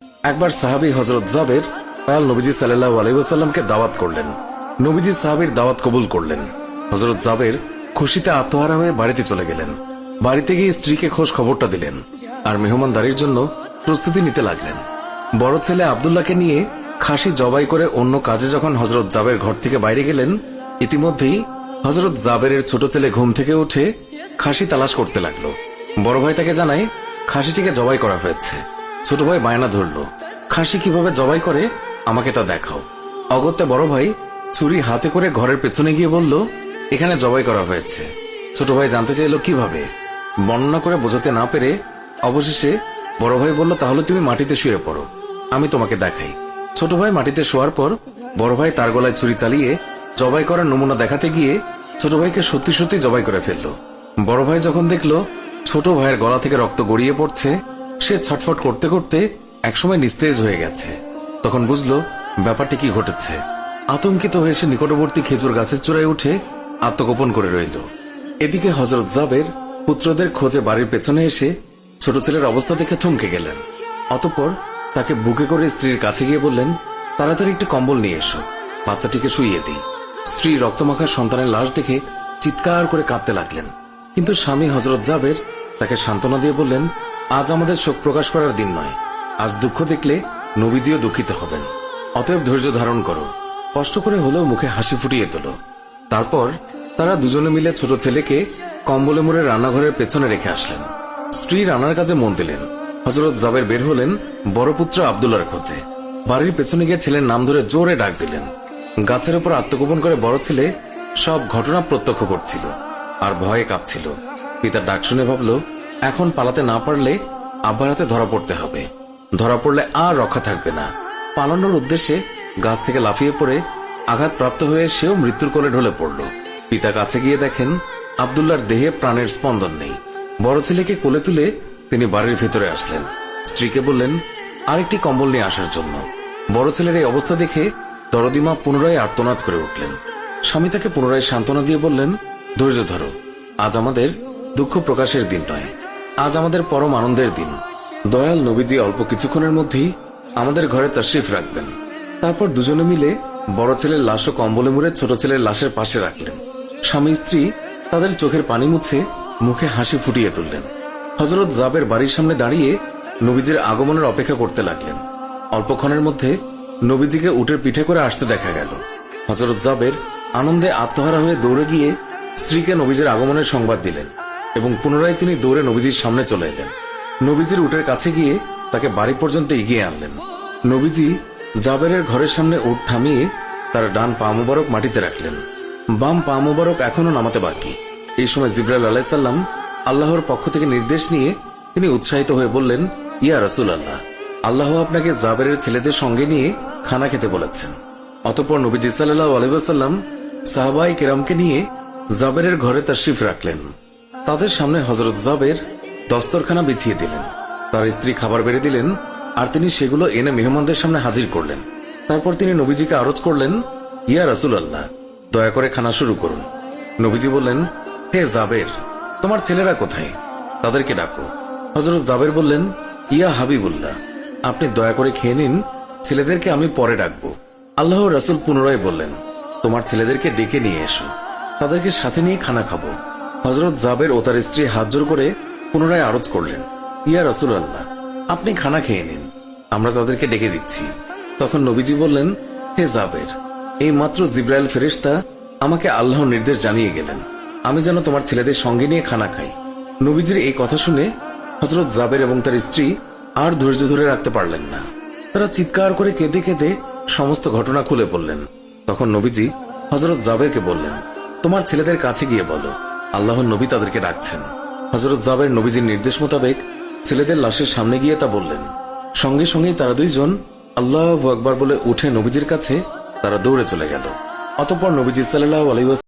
একবার সাহাবী হযরত জাবের নবীজি সাল্লাল্লাহু আলাইহি ওয়াসাল্লামকে দাওয়াত করলেন। নবীজি সাহাবীর দাওয়াত কবুল করলেন। হযরত জাবের খুশিতে আত্মহারা হয়ে বাড়িতে চলে গেলেন। বাড়িতে গিয়ে স্ত্রীকে খোঁজ খবরটা দিলেন আর মেহমানদারির জন্য প্রস্তুতি নিতে লাগলেন। বড় ছেলে আব্দুল্লাহকে নিয়ে খাসি জবাই করে অন্য কাজে যখন হযরত জাবের ঘর থেকে বাইরে গেলেন, ইতিমধ্যেই হযরত জাবেরের ছোট ছেলে ঘুম থেকে উঠে খাসি তালাশ করতে লাগলো। বড় ভাই তাকে জানায় খাসিটিকে জবাই করা হয়েছে। ছোট ভাই বায়না ধরল, খাসি কিভাবে জবাই করে আমাকে তা দেখাও। অগত্যা বড় ভাই ছুরি হাতে করে ঘরের পেছনে গিয়ে বলল, এখানে জবাই করা হয়েছে। ছোট ভাই জানতে চাইল কিভাবে। বর্ণনা করে বোঝাতে না পেরে অবশেষে বড় ভাই বলল, তাহলে তুমি মাটিতে শুয়ে পড়ো, আমি তোমাকে দেখাই। ছোট ভাই মাটিতে শোয়ার পর বড় ভাই তার গলায় ছুরি চালিয়ে জবাই করার নমুনা দেখাতে গিয়ে ছোট ভাইকে সত্যি সত্যি জবাই করে ফেলল। বড় ভাই যখন দেখল ছোট ভাইয়ের গলা থেকে রক্ত গড়িয়ে পড়ছে, সে ছটফট করতে করতে একসময় নিস্তেজ হয়ে গেছে। তখন বুঝলো ব্যাপারটি কি ঘটেছে। আতঙ্কিত হয়ে সে নিকটবর্তী খেজুর গাছের চূড়ায় উঠে আত্মগোপন করে রইল। এদিকে হযরত জাবের পুত্রদের খোঁজে বাড়ির পেছনে এসে ছোট ছেলের অবস্থা দেখে থমকে গেলেন। অতঃপর তাকে বুকে করে স্ত্রীর কাছে গিয়ে বললেন, তাড়াতাড়ি একটি কম্বল নিয়ে এসো, বাচ্চাটিকে শুইয়ে দিই। স্ত্রী রক্তমাখা সন্তানের লাশ দেখে চিৎকার করে কাঁদতে লাগলেন। কিন্তু স্বামী হযরত জাবের তাকে সান্ত্বনা দিয়ে বললেন, আজ আমাদের শোক প্রকাশ করার দিন নয়, আজ দুঃখ দেখলে নবীজিও দুঃখিত হবেন। অতএব ধৈর্য ধারণ করো, কষ্ট করে হলেও মুখে হাসি ফুটিয়ে তোলো। তারপর তারা দুজনে মিলে ছোট ছেলেকে কম্বলে মুড়ে রান্নাঘরের পেছনে রেখে আসলেন। স্ত্রী রান্নার কাজে মন দিলেন। হযরত জাবের বের হলেন বড় পুত্র আব্দুল্লাহর খোঁজে। বাড়ির পেছনে গিয়ে ছেলের নাম ধরে জোরে ডাক দিলেন। গাছের উপর আত্মগোপন করে বড় ছেলে সব ঘটনা প্রত্যক্ষ করছিল আর ভয়ে কাঁপছিল। পিতার ডাক শুনে ভাবল, এখন পালাতে না পারলে আব্বার হাতে ধরা পড়তে হবে। ধরা পড়লে আর রক্ষা থাকবে না। পালানোর উদ্দেশ্যে গাছ থেকে লাফিয়ে পড়ে আঘাতপ্রাপ্ত হয়ে সেও মৃত্যুর কোলে ঢলে পড়ল। পিতা কাছে গিয়ে দেখেন আব্দুল্লাহর দেহে প্রাণের স্পন্দন নেই। বড় ছেলেকে কোলে তুলে তিনি বাড়ির ভেতরে আসলেন। স্ত্রীকে বললেন আরেকটি কম্বল নিয়ে আসার জন্য। বড় ছেলের এই অবস্থা দেখে দরদিমা পুনরায় আর্তনাদ করে উঠলেন। স্বামী তাকে পুনরায় সান্ত্বনা দিয়ে বললেন, ধৈর্য ধরো, আজ আমাদের দুঃখ প্রকাশের দিন নয়, আজ আমাদের পরম আনন্দের দিন। দয়াল নবীজি অল্প কিছুক্ষণের মধ্যেই আমাদের ঘরে তাশরিফ রাখবেন। তারপর দুজনে মিলে বড় ছেলের লাশ ও কম্বলে মুড়ে ছোট ছেলের লাশের পাশে রাখলেন। স্বামী স্ত্রী তাদের চোখের পানি মুছে মুখে হাসি ফুটিয়ে তুললেন। হযরত জাবের বাড়ির সামনে দাঁড়িয়ে নবীজির আগমনের অপেক্ষা করতে লাগলেন। অল্পক্ষণের মধ্যে নবীজিকে উটের পিঠে করে আসতে দেখা গেল। হযরত জাবের আনন্দে আত্মহারা হয়ে দৌড়ে গিয়ে স্ত্রীকে নবীজির আগমনের সংবাদ দিলেন এবং পুনরায় তিনি দৌড়ে নবীজির সামনে চলে এলেন। নবীজির উটের কাছে গিয়ে তাকে বাড়ি পর্যন্ত এগিয়ে আনলেন। নবীজি জাবেরের ঘরের সামনে উট থামিয়ে তার ডান পা মুবারক মাটিতে রাখলেন। বাম পা মুবারক এখনো নামাতে বাকি। এই সময় জিবরাইল আলাইহিস সালাম আল্লাহর পক্ষ থেকে নির্দেশ নিয়ে তিনি উৎসাহিত হয়ে বললেন, ইয়া রাসূলুল্লাহ, আল্লাহ আপনাকে জাবেরের ছেলেদের সঙ্গে নিয়ে খানা খেতে বলেছেন। অতঃপর নবীজি সাল্লাল্লাহু আলাইহি ওয়াসাল্লাম সাহাবায়ে কেরামকে নিয়ে জাবেরের ঘরে তাশরিফ রাখলেন। তাদের সামনে হযরত জাবের দস্তরখানা বিছিয়ে দিলেন। তার স্ত্রী খাবার বেড়ে দিলেন আর তিনি সেগুলো এনে মেহমানদের সামনে হাজির করলেন। তারপর তিনি নবীজিকে আরজ করলেন, ইয়া রাসূলুল্লাহ, দয়া করে খানা শুরু করুন। নবীজি বললেন, হে জাবের, তোমার ছেলেরা কোথায়? তাদেরকে ডাকো। হযরত জাবের বললেন, ইয়া হাবিবুল্লাহ, আপনি দয়া করে খেয়ে নিন, ছেলেদেরকে আমি পরে ডাকবো। আল্লাহর রাসূল পুনরায় বললেন, তোমার ছেলেদেরকে ডেকে নিয়ে এসো, তাদেরকে সাথে নিয়ে খানা খাবো। হযরত জাবের ও তার স্ত্রী হাত জোড় করে পুনরায় আরজ করলেন, ইয়া রাসূলুল্লাহ, আপনি খানা খেয়ে নিন, আমরা তাদেরকে ডেকে দিচ্ছি। তখন নবীজি বললেন, হে জাবের, এই মাত্র জিবরাইল ফেরেশতা আমাকে আল্লাহর নির্দেশ জানিয়ে গেলেন আমি যেন তোমার ছেলেদের সঙ্গে নিয়ে খানা খাই। নবীজির এই কথা শুনে হযরত জাবের এবং তার স্ত্রী আর ধৈর্য ধরে রাখতে পারলেন না। তারা চিৎকার করে কেঁদে কেঁদে সমস্ত ঘটনা খুলে বললেন। তখন নবীজি হযরত জাবেরকে বললেন, তোমার ছেলেদের কাছে গিয়ে বলো আল্লাহর নবী তাদেরকে ডাকছেন। হযরত জাবের নবীজির নির্দেশ মোতাবেক ছেলেদের লাশের সামনে গিয়ে তা বললেন। সঙ্গে সঙ্গেই তারা দুইজন আল্লাহু আকবার বলে উঠে নবীজির কাছে তারা দৌড়ে চলে গেল। অতঃপর নবীজি সাল্লাল্লাহু আলাইহি